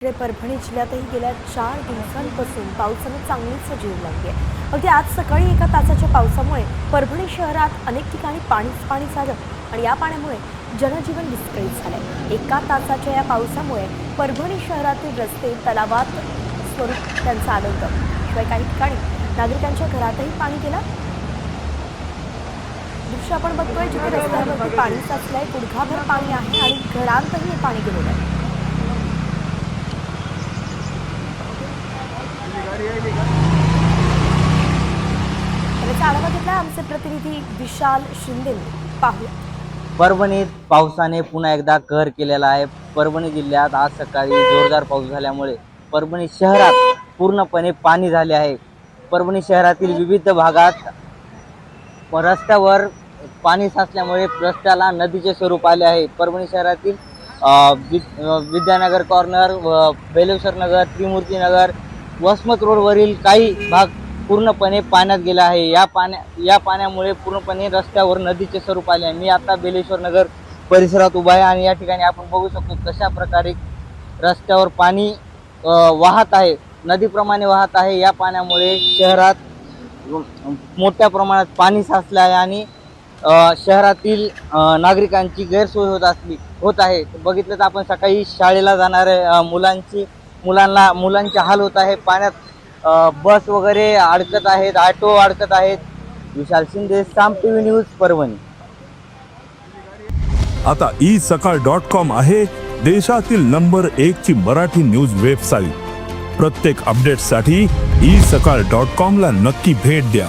परभणी जिल्ह्यातही गेल्या 4 दिवसांपासून पावसाने चांगलीच हजेरी लावली आहे। अगदी आज सकाळी एका तासाच्या पावसामुळे परभणी शहरात अनेक ठिकाणी पाणी झालं आणि या पाण्यामुळे जनजीवन विस्कळीत झालंय। एका तासाच्या या पावसामुळे परभणी शहरातील रस्ते तलावात स्वरूप त्यांचं आलं होतं। शिवाय काही ठिकाणी नागरिकांच्या घरातही पाणी गेलं। दृश्य आपण बघतोय जिथे रस्त्यावरती पाणी साचलंय, गुडघाभर पाणी आहे आणि घरांतही हे पाणी गेलेलं आहे। आढावा घेतला आमचे प्रतिनिधी विशाल शिंदे। पाहूया। परभणीत पावसाने पुन्हा एकदा कहर केलेला आहे। परभणी जिल्ह्यात आज सकाळी जोरदार पाऊस झाल्यामुळे परभणी शहरात पूर्णपणे पाणी झाले आहे। परभणी शहरातील विविध भागात रस्त्यावर पाणी साचल्यामुळे रस्त्याला नदीचे स्वरूप आले आहे। परभणी शहरातील विद्यानगर कॉर्नर, बेलेश्वर नगर, त्रिमूर्ती नगर, वसमत रोडवरील काही भाग पूर्णपणे पाण्यात गेला आहे। या पाण्यामुळे पूर्णपणे रस्त्यावर नदीचे स्वरूप आले आहे। मी आता बेलेश्वर नगर परिसरात उभा आहे आणि या ठिकाणी आपण बघू शकतो कशा प्रकारे रस्त्यावर पाणी वाहत आहे, नदीप्रमाणे वाहत आहे। या पाण्यामुळे शहरात मोठ्या प्रमाणात पाणी साचले आहे आणि शहरातील नागरिकांची गैरसोय होत आहे। बघितलं तर आपण सकाळी शाळेला जाणाऱ्या मुलांचे हाल होत आहे। पाण्यात बस वगैरे अडकत आहेत, ऑटो अडकत आहेत। विशाल शिंदे, साम टीव्ही न्यूज, परभणी। आता isakal.com आहे देशातील नंबर 1 ची मराठी न्यूज वेबसाईट। प्रत्येक अपडेटसाठी isakal.com ला नक्की भेट द्या।